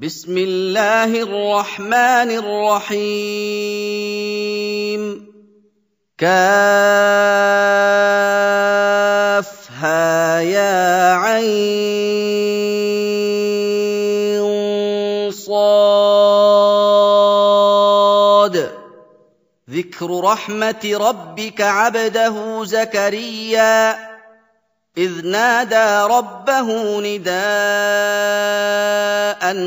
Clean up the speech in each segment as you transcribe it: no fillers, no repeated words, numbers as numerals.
بسم الله الرحمن الرحيم كافها يا عين صاد ذكر رحمة ربك عبده زكريا إذ نادى ربه نداء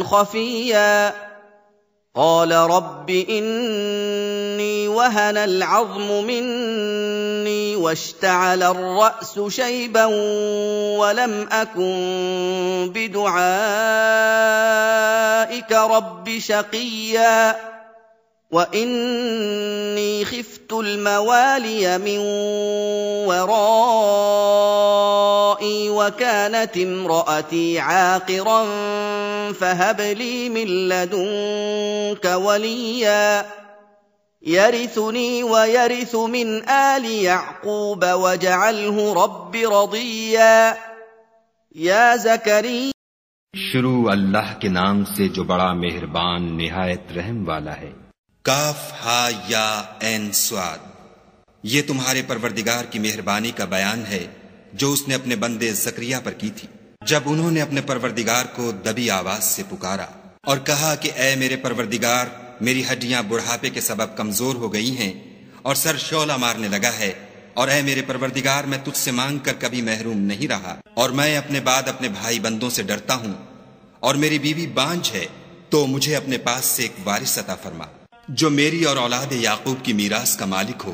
خفيا قال رب إني وهن العظم مني واشتعل الرأس شيبا ولم أكن بدعائك رب شقيا وإني خفت الموالي من ورائي وكانت امرأتي عاقرا فهب لي من لدنك وليا يرثني ويرث من آل يعقوب واجعله رب رضيا يا زكريا शुरू अल्लाह के नाम से जो बड़ा मेहरबान निहायत रहम वाला है। काफ हा या ऐन स्वाद, ये तुम्हारे परवरदिगार की मेहरबानी का बयान है जो उसने अपने बंदे जकरिया पर की थी जब उन्होंने अपने परवरदिगार को दबी आवाज से पुकारा और कहा कि ऐ मेरे परवरदिगार, मेरी हड्डियां बुढ़ापे के सबब कमजोर हो गई हैं और सर शौला मारने लगा है, और ऐ मेरे परवरदिगार, मैं तुझसे मांग कर कभी महरूम नहीं रहा और मैं अपने बाद अपने भाई बंदों से डरता हूं और मेरी बीवी बांझ है, तो मुझे अपने पास से एक वारिस अता फरमा जो मेरी और औलाद याकूब की मीरास का मालिक हो,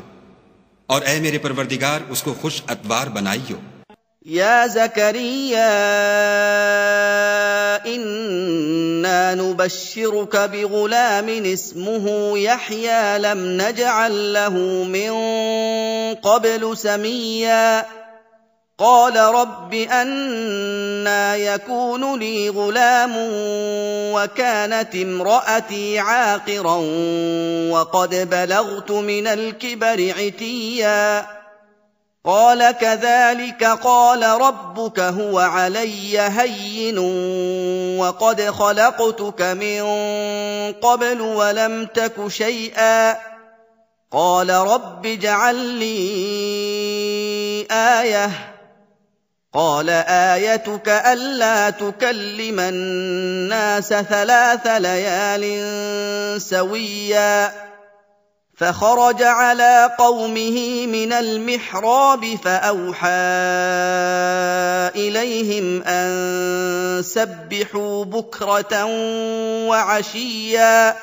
और ऐ मेरे परवरदिगार उसको खुश अतवार बनाइयो। या ज़करिया इन्ना नुबश्शिरुका बिग़ुलामिन इस्मुहु यहया लम नजअल लहू मिन क़ब्लु समय्या قال رب أنى يكون لي غلام وكانت امرأتي عاقرا وقد بلغت من الكبر عتيا قال كذلك قال ربك هو علي هين وقد خلقتك من قبل ولم تك شيئا قال رب اجعل لي آية قال آيتك ألا تكلم الناس 3 ليال سويا فخرج على قومه من المحراب فأوحى إليهم أن سبحوا بكرة وعشيا।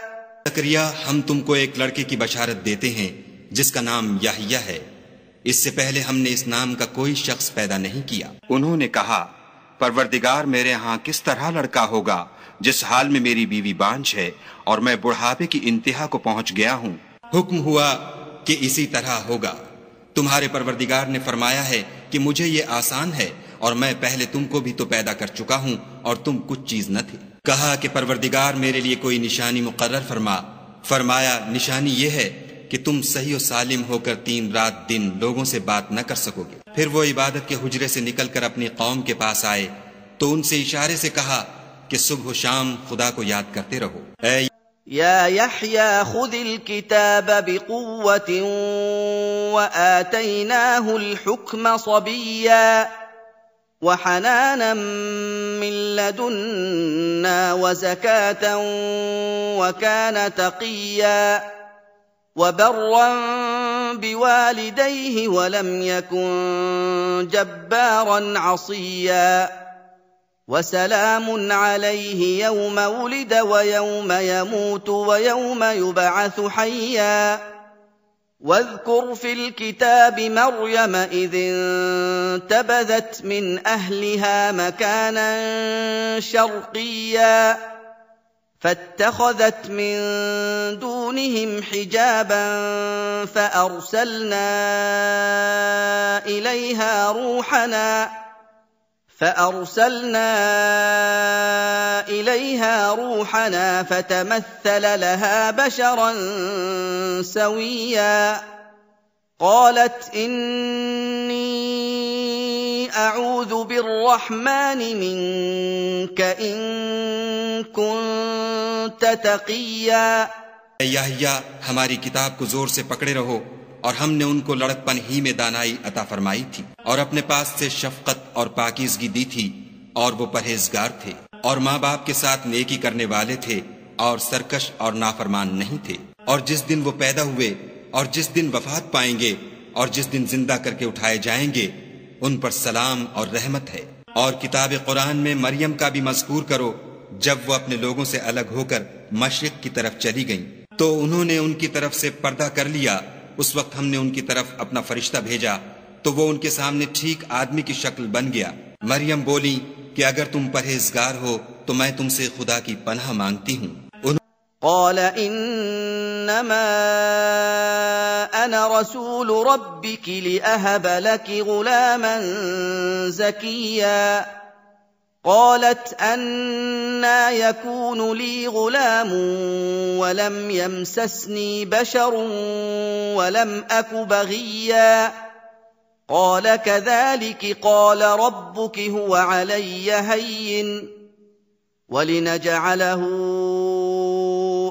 ज़करिया, हम तुमको एक लड़के की बशारत देते हैं जिसका नाम याहिया है। इससे पहले हमने इस नाम का कोई शख्स पैदा नहीं किया। उन्होंने कहा, परवरदिगार, मेरे यहाँ किस तरह लड़का होगा जिस हाल में मेरी बीवी बांझ है और मैं बुढ़ापे की इंतहा को पहुंच गया हूँ। हुक्म हुआ कि इसी तरह होगा। तुम्हारे परवरदिगार ने फरमाया है कि मुझे ये आसान है और मैं पहले तुमको भी तो पैदा कर चुका हूँ और तुम कुछ चीज न थे। कहा कि परवरदिगार, मेरे लिए कोई निशानी मुकर्रर फरमा। फरमाया, निशानी ये है कि तुम सही और सालिम होकर 3 रात दिन लोगों से बात न कर सकोगे। फिर वो इबादत के हुजरे से निकलकर अपनी कौम के पास आए तो उनसे इशारे से कहा कि सुबह शाम खुदा को याद करते रहो। या यहया खुदिल किताब बिकुव्वतिन व आतैनाहुल हुक्म सबिय्या व हनानन मिन लदुन्ना व ज़कातन व कान तक़िय्या وبرا بوالديه ولم يكن جبارا عصيا وسلام عليه يوم ولد ويوم يموت ويوم يبعث حيا واذكر في الكتاب مريم إذ انتبذت من أهلها مكانا شرقيا فاتخذت من دونهم حجابا فأرسلنا إليها روحنا فتمثل لها بشرا سويا قالت إني أعوذ بالرحمن منك إن كنت تقيا। याहिया, हमारी किताब को जोर से पकड़े रहो, और हमने उनको लड़कपन ही में दानाई अता फरमाई थी और अपने पास से शफकत और पाकीज़गी दी थी, और वो परहेजगार थे और माँ बाप के साथ नेकी करने वाले थे और सरकश और नाफरमान नहीं थे। और जिस दिन वो पैदा हुए और जिस दिन वफात पाएंगे और जिस दिन जिंदा करके उठाए जाएंगे, उन पर सलाम और रहमत है। और किताब कुरान में मरियम का भी मज़कूर करो, जब वो अपने लोगों से अलग होकर मशरिक की तरफ चली गईं, तो उन्होंने उनकी तरफ से पर्दा कर लिया। उस वक्त हमने उनकी तरफ अपना फरिश्ता भेजा, तो वो उनके सामने ठीक आदमी की शक्ल बन गया। मरियम बोली कि अगर तुम परहेजगार हो तो मैं तुमसे खुदा की पनाह मांगती हूँ। قال إنما أنا رسول ربك لأهب لك غلاما زكيا। قالت أنى يكون لي غلام ولم يمسسني بشر ولم أك بغيا। قال كذلك قال ربك هو علي هين ولنجعله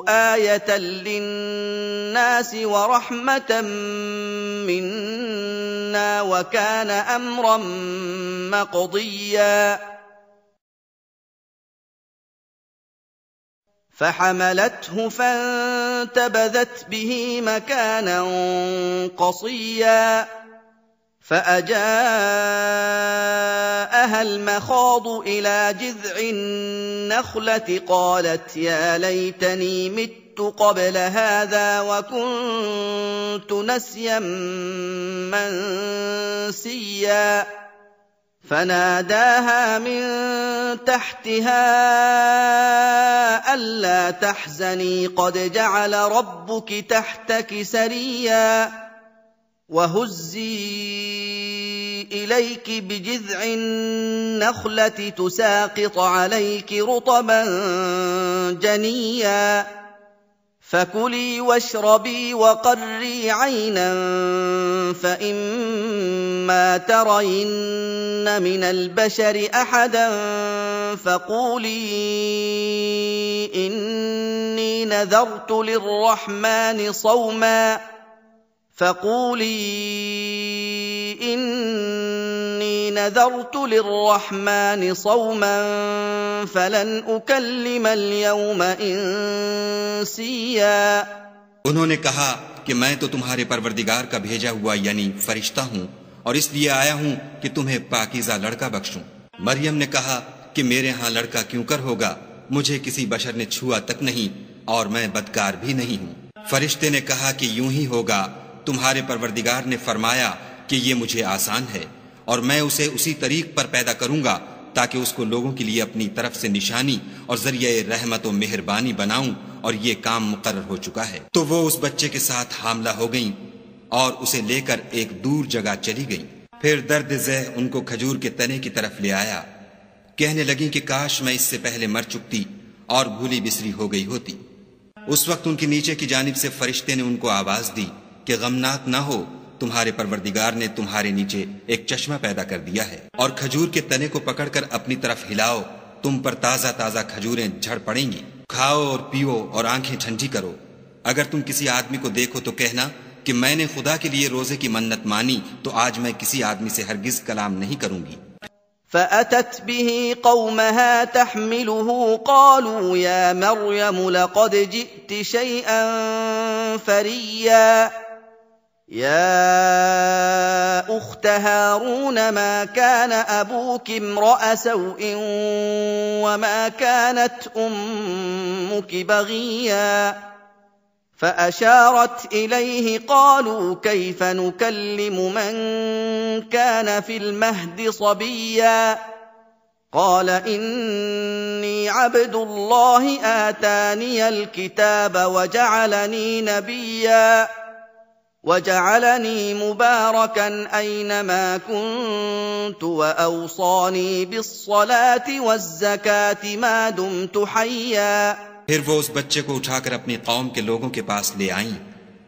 آية للناس ورحمة منا وكان أمرا مقضيا۔ فحملته فانتبذت به مكانا قصيا، فأجاءها المخاض إلى جذع النخلة قالت يا ليتني مت قبل هذا وكنت نسيا منسيا۔ فناداها من تحتها ألا تحزني قد جعل ربك تحتك سريا وهزي إليك بجذع النخلة تساقط عليك رطبا جنيا فكلي واشربي وقري عينا فإما ترين من البشر أحدا فقولي إني نذرت للرحمن صوما فلن أكلم اليوم إنسيا। उन्होंने कहा कि मैं तो तुम्हारे परवरदिगार का भेजा हुआ यानी फरिश्ता हूँ और इसलिए आया हूँ कि तुम्हें पाकीज़ा लड़का बख्शूं। मरियम ने कहा कि मेरे यहाँ लड़का क्यों कर होगा, मुझे किसी बशर ने छुआ तक नहीं और मैं बदकार भी नहीं हूँ। फरिश्ते ने कहा कि यूं ही होगा, तुम्हारे परवरदिगार ने फरमाया कि ये मुझे आसान है और मैं उसे उसी तरीक पर पैदा करूंगा ताकि उसको लोगों के लिए अपनी तरफ से निशानी और जरिए रहमत और मेहरबानी बनाऊं, और ये काम मुकर्रर हो चुका है। तो वो उस बच्चे के साथ हामला हो गईं और उसे लेकर एक दूर जगह चली गईं। फिर दर्द ज़ह उनको खजूर के तने की तरफ ले आया। कहने लगी कि काश मैं इससे पहले मर चुकती और भूली बिसरी हो गई होती। उस वक्त उनके नीचे की जानिब से फरिश्ते ने उनको आवाज दी कि गमनाक ना हो, तुम्हारे परवरदिगार ने तुम्हारे नीचे एक चश्मा पैदा कर दिया है और खजूर के तने को पकड़कर अपनी तरफ हिलाओ, तुम पर ताजा ताजा खजूरें झड़ पड़ेंगी। खाओ और पियो और आंखें ठंडी करो। अगर तुम किसी आदमी को देखो तो कहना कि मैंने खुदा के लिए रोजे की मन्नत मानी, तो आज मैं किसी आदमी से हरगिज कलाम नहीं करूंगी। فأتت به قومها تحمله قالوا يا مريم لقد جئت شيئا فريا يا أخت هارون ما كان أبوك امرأ سوء وما كانت أمك بغيا فأشارت إليه قالوا كيف نكلم من كان في المهد صبيا قال إني عبد الله آتاني الكتاب وجعلني نبيا وجعلني مباركا أينما كنت وأوصاني بالصلاة والزكاة ما دمت حيا। फिर वो उस बच्चे को उठाकर अपनी कौम के लोगों के पास ले आईं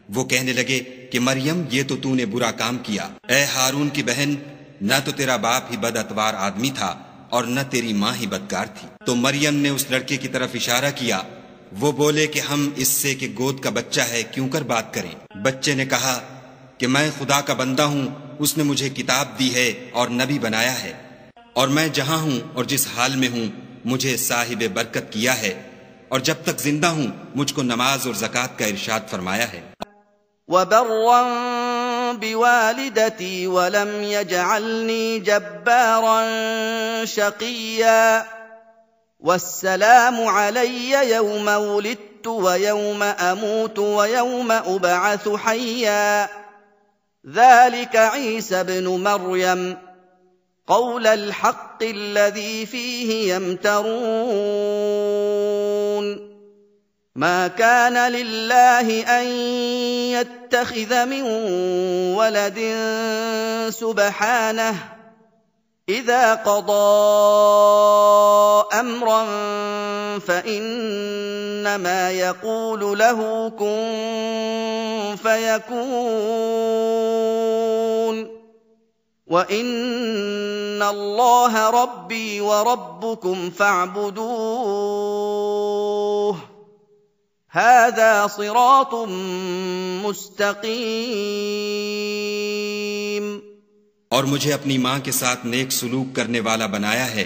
वो कहने लगे कि मरियम, ये तो तूने बुरा काम किया। ए हारून की बहन, न तो तेरा बाप ही बदअतवार आदमी था और न तेरी माँ ही बदकार थी। तो मरियम ने उस लड़के की तरफ इशारा किया। वो बोले कि हम इससे कि गोद का बच्चा है क्यों कर बात करें। बच्चे ने कहा कि मैं खुदा का बंदा हूँ, उसने मुझे किताब दी है और नबी बनाया है, और मैं जहाँ हूँ और जिस हाल में हूँ मुझे साहिब बरकत किया है, और जब तक जिंदा हूँ मुझको नमाज और ज़कात का इरशाद फरमाया है। वबर्रन बिवालिदती वलम यजअलनी जब्बारन शकिया वस्सलामु अलय्या यौम वुलिदतु व यौम अमूतु व यौम उबअसु हय्या ज़ालिका ईसा इब्नु मर्यम क़ौलल हक़्क़िल्लज़ी फ़ीहि यमतरून ما كان لله أن يتخذ من ولد سبحانه إذا قضى أمرا فإنما يقول له كن فيكون وإن الله ربي وربكم فاعبدوه هذا صراط मुस्तकीम। और मुझे अपनी माँ के साथ नेक सुलूक करने वाला बनाया है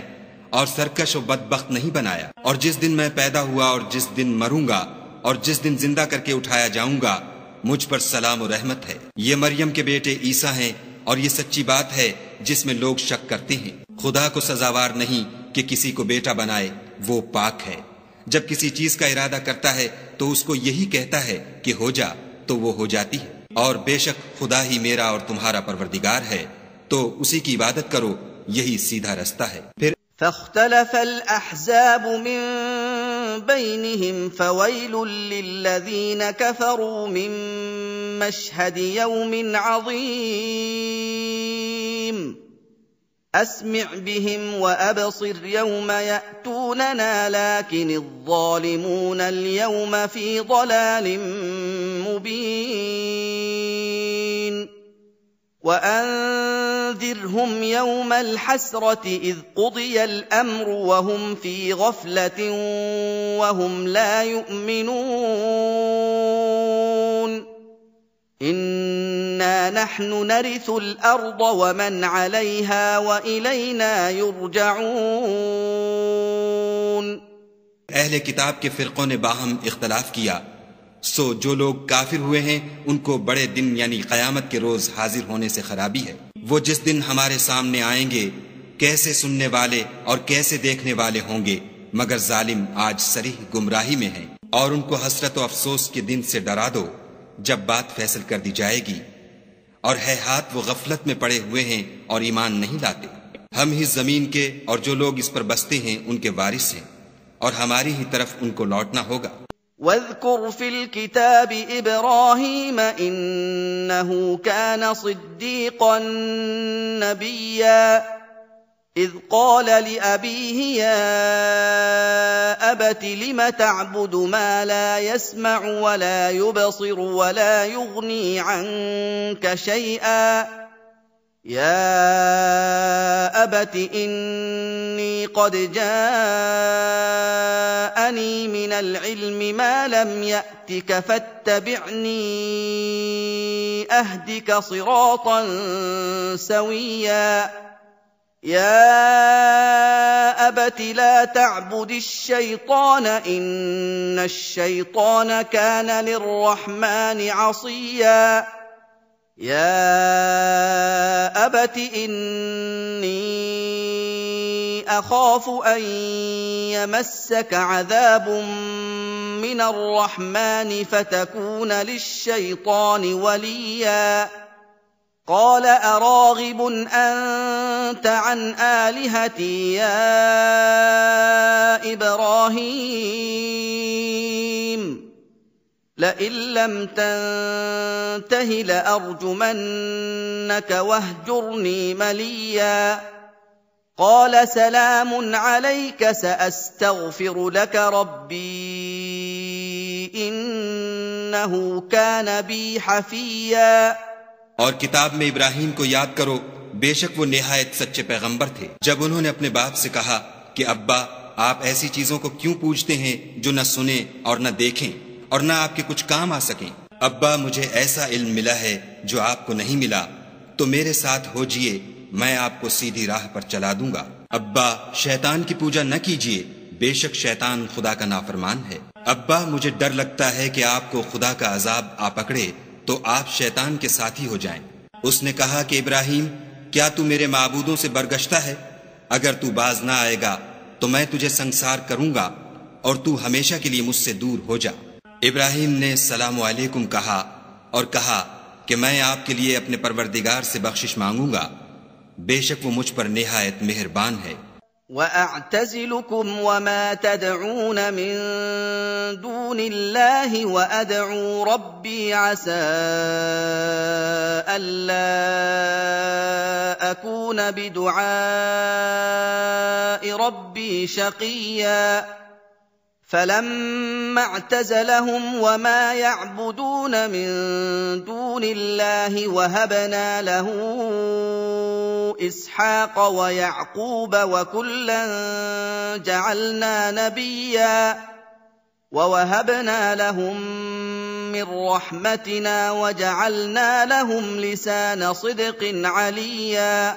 और सरकश और बदबख्त नहीं बनाया। और जिस दिन मैं पैदा हुआ और जिस दिन मरूंगा और जिस दिन जिंदा करके उठाया जाऊंगा, मुझ पर सलाम और रहमत है। ये मरियम के बेटे ईसा हैं और ये सच्ची बात है जिसमें लोग शक करते हैं। खुदा को सजावार नहीं कि किसी को बेटा बनाए, वो पाक है। जब किसी चीज का इरादा करता है तो उसको यही कहता है कि हो जा, तो वो हो जाती है। और बेशक खुदा ही मेरा और तुम्हारा परवरदिगार है, तो उसी की इबादत करो, यही सीधा रास्ता है। फिर फख्तलफल अहज़ाब मिन बैनिहिम फवैलुल लिल्लज़ीन कफ़रू मिन मशहदि यौमिन अज़ीम अस्मिअ बिहिम व अबसिर यौम यअतूनना लाकिन الظالمون اليوم في ضلال مبين وأنذرهم يوم الحسرة إذ قضي الأمر وهم في غفلة وهم لا يؤمنون إنا نحن نرث الأرض ومن عليها وإلينا يرجعون। अहले किताब के फिरकों ने बाहम इख्तलाफ किया, सो जो लोग काफिर हुए हैं उनको बड़े दिन यानी क़यामत के रोज हाजिर होने से खराबी है। वो जिस दिन हमारे सामने आएंगे कैसे सुनने वाले और कैसे देखने वाले होंगे, मगर जालिम आज सरीह गुमराही में हैं। और उनको हसरत और अफसोस के दिन से डरा दो जब बात फैसल कर दी जाएगी, और है हाथ वो गफलत में पड़े हुए हैं और ईमान नहीं लाते। हम ही जमीन के और जो लोग इस पर बसते हैं उनके वारिस हैं, और हमारी ही तरफ उनको लौटना होगा। वज़्कुर फ़िल किताबि इब्राहीम इन्नहु कान सिद्दीक़न नबिय्या इज़ क़ाल लिअबीहि या अबति लिम तअबुदु मा ला यस्मअु व ला युबसिरु व ला युग़नी अन्क शैआ या अबति इन्नी क़द जाअनी मिनल इल्मि मा लम यअतिक फत्तबिअनी अहदिक सिरातन सविय्या या अबति ला तअबुदि श्शैतान इन्नश्शैतान कान लिर्रहमानि असिय्या या अबति इन्नी अखाफु अन यमस्सक अज़ाबुम मिनर रहमानि फतकून लिश्शैतानि वलिय्या قال أراغب أنت عن آلهتي يا إبراهيم لئن لم تنته لأرجمنك واهجرني مليا قال سلام عليك، سأستغفر لك ربي إنه إنه كان بي حفيا. और किताब में इब्राहिम को याद करो, बेशक वो निहायत सच्चे पैगंबर थे। जब उन्होंने अपने बाप से कहा कि अब्बा, आप ऐसी चीजों को क्यों पूजते हैं जो न सुने और न देखें और न आपके कुछ काम आ सकें। अब्बा, मुझे ऐसा इल्म मिला है जो आपको नहीं मिला, तो मेरे साथ होजिए, मैं आपको सीधी राह पर चला दूंगा। अब्बा, शैतान की पूजा न कीजिए, बेशक शैतान खुदा का नाफरमान है। अब्बा, मुझे डर लगता है कि आपको खुदा का अजाब आ पकड़े तो आप शैतान के साथी हो जाएं। उसने कहा कि इब्राहिम, क्या तू मेरे माबूदों से बरगश्ता है? अगर तू बाज ना आएगा तो मैं तुझे संसार करूंगा और तू हमेशा के लिए मुझसे दूर हो जा। इब्राहिम ने सलामु अलैकुम कहा और कहा कि मैं आपके लिए अपने परवरदिगार से बख्शिश मांगूंगा, बेशक वो मुझ पर निहायत मेहरबान है। وأعتزلكم وما تدعون من دون الله وأدعو ربي عسى ألا أكون بدعاء ربي شقيا. فلما اعتزلهم وما يعبدون من دون الله وهبنا له إسحاق ويعقوب وكلا جعلنا نبيا ووهبنا لهم من رحمتنا وجعلنا لهم لسان صدق عليا.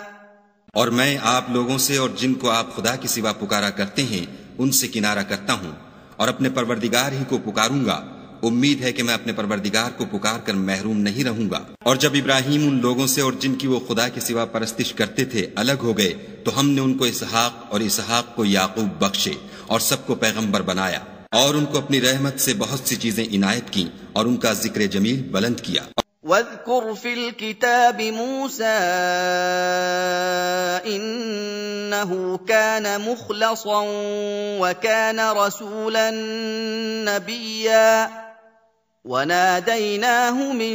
और मैं आप लोगों से और जिनको आप खुदा के सिवा पुकारा करते हैं उनसे किनारा करता हूँ और अपने परवरदिगार ही को पुकारूंगा। उम्मीद है कि मैं अपने परवरदिगार को पुकार कर महरूम नहीं रहूंगा। और जब इब्राहिम उन लोगों से और जिनकी वो खुदा के सिवा परस्तिश करते थे अलग हो गए तो हमने उनको इसहाक और इसहाक को याकूब बख्शे और सबको पैगंबर बनाया और उनको अपनी रहमत से बहुत सी चीजें इनायत की और उनका जिक्र जमील बुलंद किया। واذكر في الكتاب موسى إنه كان مخلصا وكان رسولا نبيا وناديناه من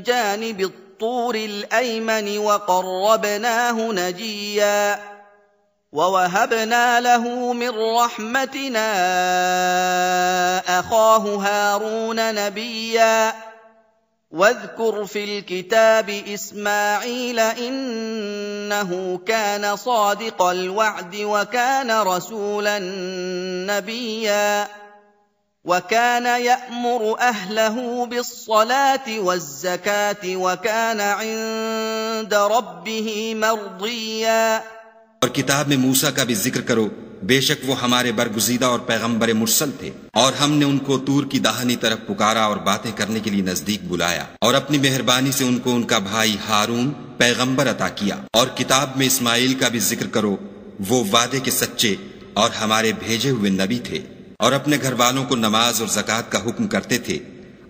جانب الطور الأيمن وقربناه نجيا ووهبنا له من رحمتنا أخاه هارون نبيا. واذكر في الكتاب إسماعيل إنه كان صادق الوعد وكان رسولا نبيا وكان يأمر أهله بالصلاة والزكاة وكان عند ربه مرضيا. और किताब में मूसा का भी जिक्र करो, बेशक वो हमारे बरगुज़ीदा और पैगंबर मुरसल थे और हमने उनको तूर की दाहिनी तरफ पुकारा और बातें करने के लिए नजदीक बुलाया और अपनी मेहरबानी से उनको उनका भाई हारून पैगंबर अता किया। और किताब में इस्माइल का भी जिक्र करो, वो वादे के सच्चे और हमारे भेजे हुए नबी थे और अपने घर वालों को नमाज और ज़कात का हुक्म करते थे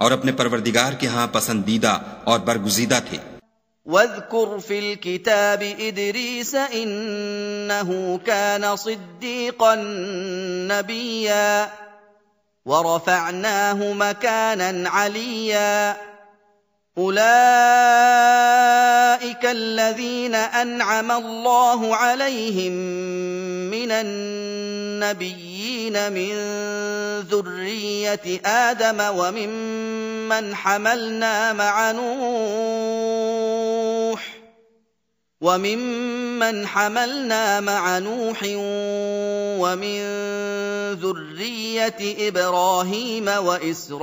और अपने परवरदिगार के यहाँ पसंदीदा और बरगुज़ीदा थे। واذكر في الكتاب إدريس إنه كان صديقا نبيا ورفعناه مكانا عليا. أولئك الذين أنعم الله عليهم من النبيين من ذرية آدم وممن حملنا مع نوح ومن ذرية إبراهيم وإسرائيل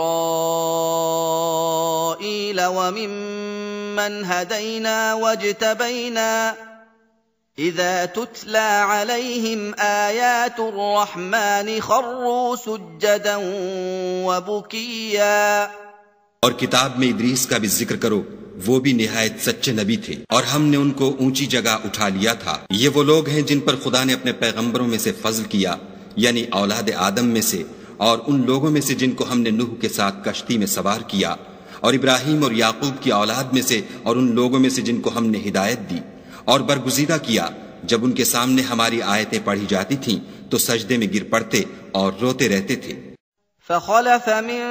وممن هدينا واجتبينا إذا تتلى عليهم آيات الرحمن خروا سجدا وبكيا. और किताब में इदरीस का भी जिक्र करो, वो भी निहायत सच्चे नबी थे और हमने उनको ऊंची जगह उठा लिया था। ये वो लोग हैं जिन पर खुदा ने अपने पैगंबरों में से फजल किया, यानी औलाद आदम में से, और उन लोगों में से जिनको हमने नूह के साथ कश्ती में सवार किया, और इब्राहिम और याकूब की औलाद में से, और उन लोगों में से जिनको हमने हिदायत दी और बरगुज़ीदा किया। जब उनके सामने हमारी आयतें पढ़ी जाती थीं तो सजदे में गिर पड़ते और रोते रहते थे। فخلف من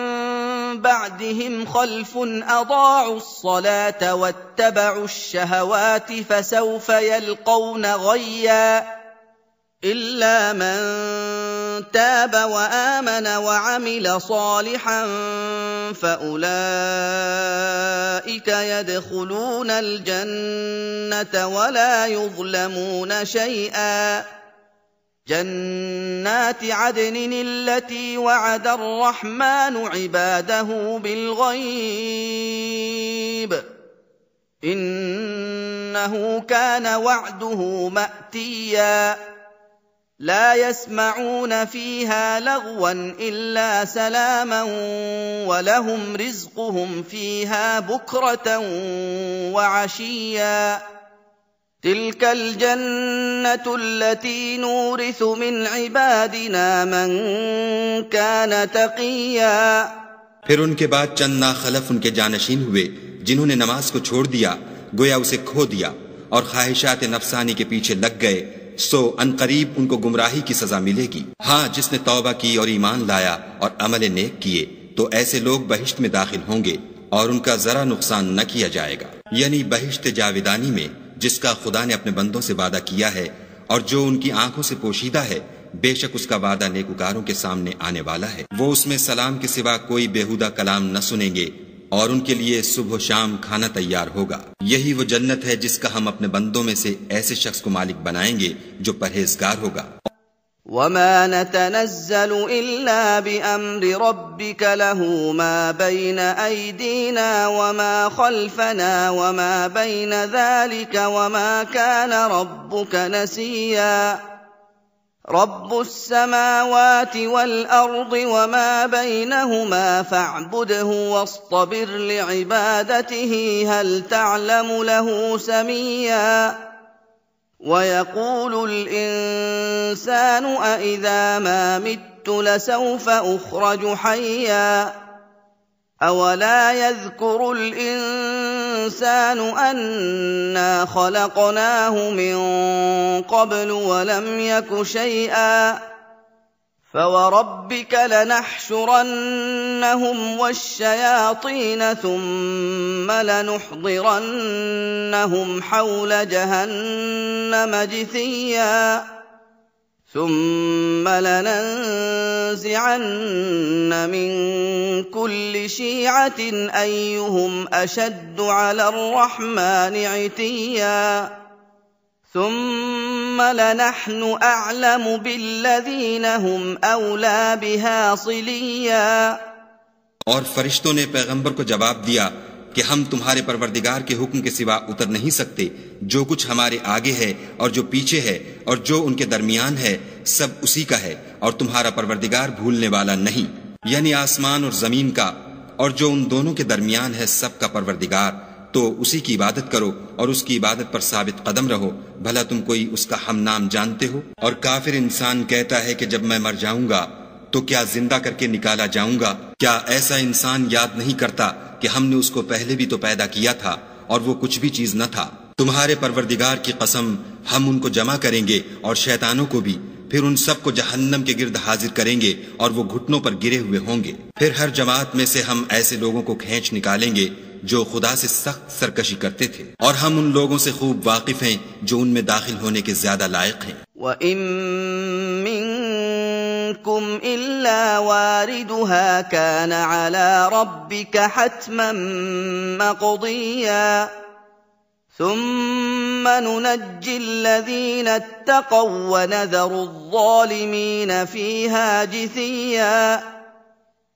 بعدهم خلف أضاعوا الصلاة واتبعوا الشهوات فسوف يلقون غيا إلا من تاب وآمن وعمل صالحا فأولئك يدخلون الجنة ولا يظلمون شيئا جنات عدن التي وعد الرحمن عباده بالغيب إنه كان وعده مأتيا لا يسمعون فيها لغوا إلا سلاما ولهم رزقهم فيها بكرة وعشيا تلك الجنة التي نورث من عبادنا من كان تقيا फिर उनके बाद चंद नाखलफ उनके जानशीन हुए जिन्होंने नमाज को छोड़ दिया, गोया उसे खो दिया और ख्वाहिशात नफसानी के पीछे लग गए, सो अनकरीब उनको गुमराही की सजा मिलेगी। हाँ, जिसने तौबा की और ईमान लाया और अमल नेक किए तो ऐसे लोग बहिश्त में दाखिल होंगे और उनका जरा नुकसान न किया जाएगा, यानी बहिश्त जाविदानी में जिसका खुदा ने अपने बंदों से वादा किया है और जो उनकी आंखों से पोशीदा है, बेशक उसका वादा नेकुकारों के सामने आने वाला है। वो उसमें सलाम के सिवा कोई बेहुदा कलाम न सुनेंगे और उनके लिए सुबह शाम खाना तैयार होगा। यही वो जन्नत है जिसका हम अपने बंदों में से ऐसे शख्स को मालिक बनाएंगे जो परहेजगार होगा। वमा नतनज़्ज़लु इल्ला बिअम्रि रब्बिक लहू मा बैन अयदीना वमा खल्फना वमा बैन ज़ालिक वमा कान रब्बुक नसिया रब्बुस समावाति वल अर्दि वमा बैनहुमा फ़अब्दुहु वस्तबिर लिइबादतिहि हल तअलमु लहू समिया वयक़ूलु الإنسان أإذا ما مت لسوف أخرج حيا أولا يذكر الإنسان أنا خلقناه من قبل ولم يك شيئا فوربك لنحشرنهم والشياطين ثم لنحضرنهم حول جهنم جثيا ثم لننزعن من كل شيعة أيهم أشد على الرحمن عتيا ثم لنحن أعلم بالذين هم أولى بها صليا। और फरिश्तों ने पैगंबर को जवाब दिया कि हम तुम्हारे परवरदिगार के हुक्म के सिवा उतर नहीं सकते। जो कुछ हमारे आगे है और जो पीछे है और जो उनके दरमियान है सब उसी का है और तुम्हारा परवरदिगार भूलने वाला नहीं, यानी आसमान और जमीन का और जो उन दोनों के दरमियान है सब का परवरदिगार। तो उसी की इबादत करो और उसकी इबादत पर साबित कदम रहो, भला तुम कोई उसका हम नाम जानते हो। और काफिर इंसान कहता है कि जब मैं मर जाऊंगा तो क्या जिंदा करके निकाला जाऊंगा। क्या ऐसा इंसान याद नहीं करता कि हमने उसको पहले भी तो पैदा किया था और वो कुछ भी चीज न था। तुम्हारे परवरदिगार की कसम, हम उनको जमा करेंगे और शैतानों को भी, फिर उन सब को जहन्नम के गिर्द हाजिर करेंगे और वो घुटनों पर गिरे हुए होंगे। फिर हर जमात में से हम ऐसे लोगों को खींच निकालेंगे जो खुदा से सख्त सरकशी करते थे, और हम उन लोगों से खूब वाकिफ हैं जो उनमें दाखिल होने के ज्यादा लायक हैं। वइम मिनकुम इल्ला वारिदुहा कान अला रब्बिक हत्मन मक़दिया ثم ننجي الذين اتقوا ونذر الظالمين فيها جثيا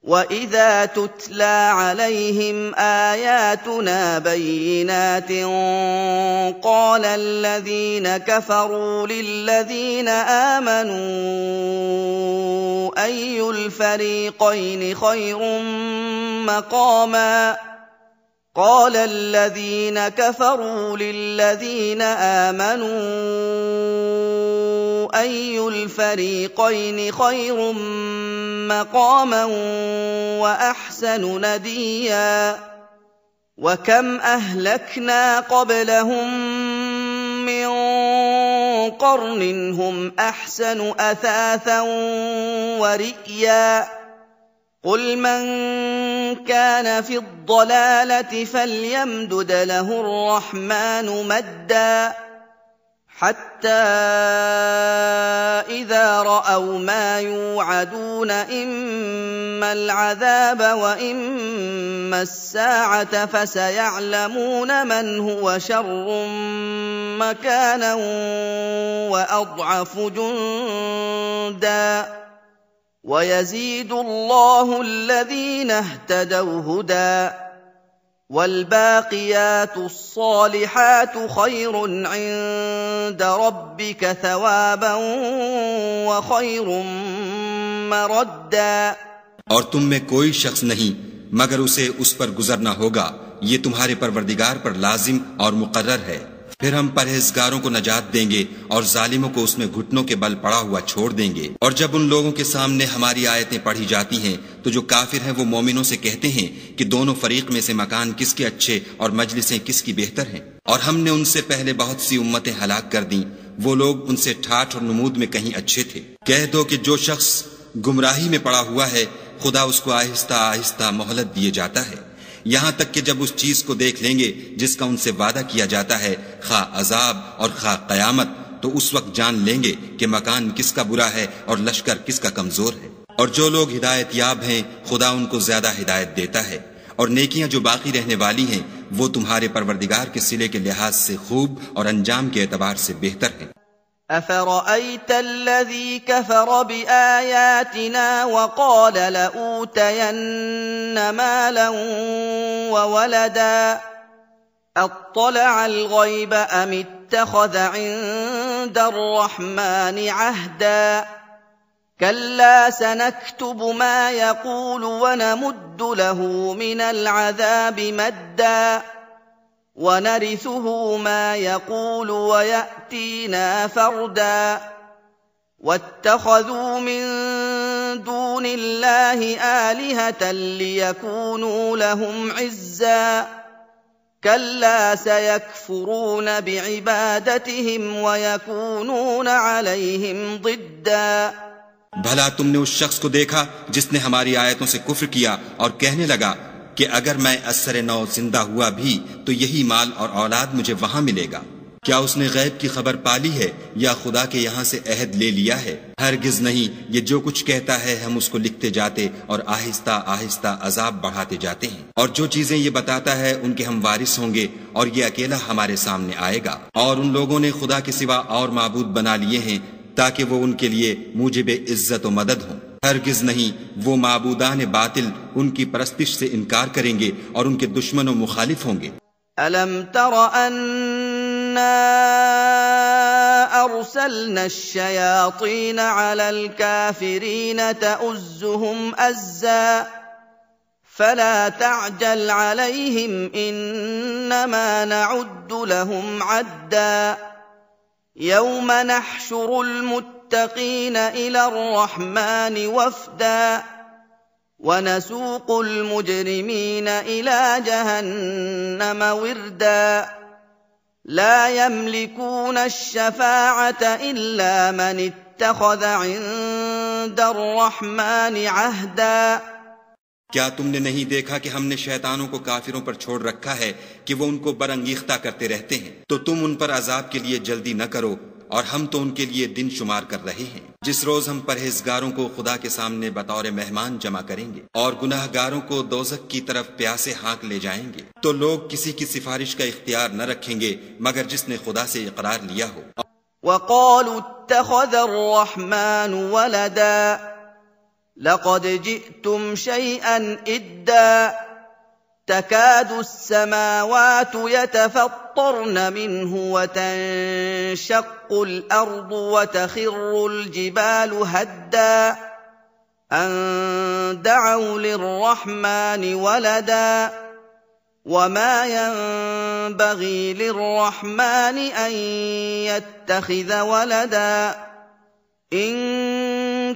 وإذا تتلى عليهم آياتنا بينات قال الذين كفروا للذين آمنوا أي الفريقين خير مقاما قال الذين كفروا للذين آمنوا أي الفريقين خير مقاما وأحسن نديا وكم أهلكنا قبلهم من قرن هم أحسن أثاثا ورئيا قل من كان في الضلالة فليمدد له الرحمن مدا حتى إذا رأوا ما يوعدون إما العذاب وإما الساعة فسيعلمون من هو شر مكانا وأضعف جندا ويزيد الله الذين اهتدوا هدى والباقيات الصالحات خير عند ربك ثوابا وخير مردا। और तुम में कोई शख्स नहीं मगर उसे उस पर गुजरना होगा, ये तुम्हारे परवरदिगार पर लाजिम और मुकर्रर है। फिर हम परहेजगारों को नजात देंगे और जालिमों को उसमें घुटनों के बल पड़ा हुआ छोड़ देंगे। और जब उन लोगों के सामने हमारी आयतें पढ़ी जाती हैं तो जो काफिर हैं वो मोमिनों से कहते हैं कि दोनों फरीक में से मकान किसके अच्छे और मजलिसें किसकी बेहतर हैं। और हमने उनसे पहले बहुत सी उम्मतें हलाक कर दी, वो लोग उनसे ठाठ और नमूद में कहीं अच्छे थे। कह दो कि जो शख्स गुमराही में पड़ा हुआ है खुदा उसको आहिस्ता आहिस्ता मोहलत दिए जाता है, यहाँ तक कि जब उस चीज को देख लेंगे जिसका उनसे वादा किया जाता है, खा अजाब और खा कयामत, तो उस वक्त जान लेंगे कि मकान किसका बुरा है और लश्कर किसका कमजोर है। और जो लोग हिदायत याब हैं खुदा उनको ज्यादा हिदायत देता है, और नेकियां जो बाकी रहने वाली हैं वो तुम्हारे परवरदिगार के सिले के लिहाज से खूब और अंजाम के एतबार से बेहतर है। أفرأيت الذي كفر بآياتنا وقال لأوتين مالا وولدا أطلع الغيب أم اتخذ عند الرحمن عهدا كلا سنكتب ما يقول ونمد له من العذاب مدا ونرثه ما يقول ويأتينا فردا واتخذوا من دون الله آلهة ليكونوا لهم عزا كلا سيكفرون بعبادتهم ويكونون عليهم ضدا। भला तुमने उस शख्स को देखा जिसने हमारी आयतों से कुफ्र किया और कहने लगा कि अगर मैं अस्सरे नौ जिंदा हुआ भी तो यही माल और औलाद मुझे वहां मिलेगा। क्या उसने गैब की खबर पाली है या खुदा के यहाँ से अहद ले लिया है? हरगिज नहीं, ये जो कुछ कहता है हम उसको लिखते जाते और आहिस्ता आहिस्ता अजाब बढ़ाते जाते हैं। और जो चीजें ये बताता है उनके हम वारिस होंगे और ये अकेला हमारे सामने आएगा। और उन लोगों ने खुदा के सिवा और माबूद बना लिए हैं ताकि वो उनके लिए मूजिब इज्जत और मदद हों। हरगिज नहीं, वो माबूदान बातिल उनकी परस्तिश से इनकार करेंगे और उनके दुश्मनों मुखालिफ होंगे। अलम तर अन्ना अरसलना अश्शयातीन अलल काफिरीन तउज़्ज़ुहुम अज़्ज़ा फला तअजल अलैहिम इन्नमा नअुद्दु लहुम अद्दा यौम नहशुरुल मुत्तक़ीन इला अर्रहमानि वफ़दा वनसूकुल मुजरिमीन इला जहन्नम विरदा ला यमलिकून अश्शफ़ाअत इल्ला मन इत्तख़ज़ इंद अर्रहमानि अहदा। क्या तुमने नहीं देखा कि हमने शैतानों को काफिरों पर छोड़ रखा है कि वो उनको बरंगीख्ता करते रहते हैं? तो तुम उन पर अजाब के लिए जल्दी न करो और हम तो उनके लिए दिन शुमार कर रहे हैं, जिस रोज हम परहेजगारों को खुदा के सामने बतौर मेहमान जमा करेंगे और गुनाहगारों को दोज़ख की तरफ प्यासे हाँक ले जाएंगे। तो लोग किसी की सिफारिश का इख्तियार न रखेंगे मगर जिसने खुदा से इकरार लिया हो। वक़ालू इत्तख़ज़ अर्रहमान वलदा लक़द जिअ्तुम शैअन इद्दा तकादु अस्समावातु यतफ़त्तरन मिन्हु वतंशक़्क़ुल अर्दु वतख़िर्रुल जिबालु हद्दा अन दअऊ लिर्रहमानि वलदा वमा यंबग़ी लिर्रहमानि अन यत्तख़िज़ वलदा इन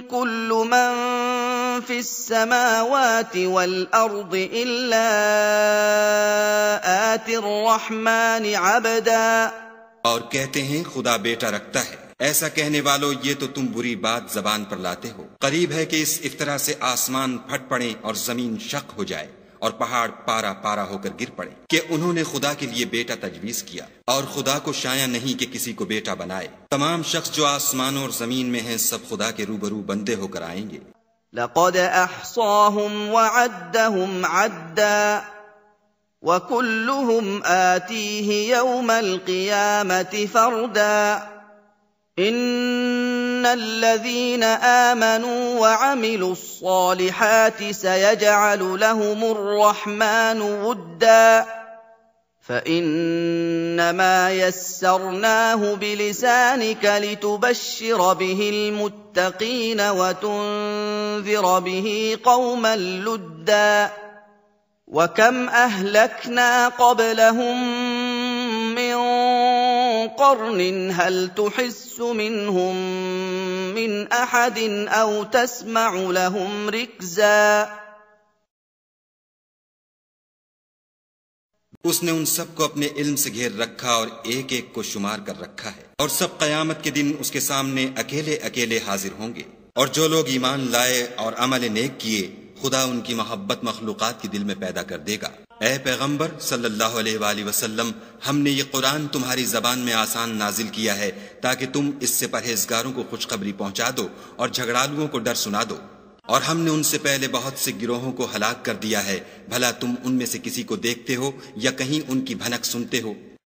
कुल्लु मन फिस समावाति वल अर्दि इल्ला आतिर रहमानि अबदा। और कहते हैं खुदा बेटा रखता है। ऐसा कहने वालों, ये तो तुम बुरी बात जबान पर लाते हो। करीब है कि इस इफ्तरा से आसमान फट पड़े और जमीन शक हो जाए और पहाड़ पारा पारा होकर गिर पड़े कि उन्होंने खुदा के लिए बेटा तजवीज किया और खुदा को शाया नहीं कि किसी को बेटा बनाए। तमाम शख्स जो आसमानों और जमीन में हैं सब खुदा के रूबरू बंदे होकर आएंगे। लक़द अहसाहुम वअद्दहुम अद्दा वकुल्लुहुम आतीहि यौमल क़ियामति फ़र्दा इन्नल्लज़ीना आमनू वअमिलुस्सालिहाति सयजअलु लहुमुर्रहमानु वुद्दा फ़इन्नमा यस्सरनाहु बिलिसानिक लितुबश्शिर बिहिल मुत्तक़ीन वतुन्ज़िर बिहि क़ौमन लुद्दा वकम अहलकना क़ब्लहुम मिन क़र्निन हल तुहिस्सु मिनहुम मिन अहदिन औ तस्मअु लहुम रिक्ज़ा। उसने उन सबको अपने इल्म से घेर रखा और एक एक को शुमार कर रखा है और सब कयामत के दिन उसके सामने अकेले अकेले हाजिर होंगे। और जो लोग ईमान लाए और अमल नेक किए खुदा उनकी मोहब्बत मखलूकात के दिल में पैदा कर देगा। ए पैगंबर सल्लल्लाहु अलैहि वसल्लम, हमने ये कुरान तुम्हारी जबान में आसान नाजिल किया है ताकि तुम इससे परहेजगारों को खुशखबरी पहुंचा दो और झगड़ालुओं को डर सुना दो। और हमने उनसे पहले बहुत से गिरोहों को हलाक कर दिया है, भला तुम उनमें से किसी को देखते हो या कहीं उनकी भनक सुनते हो।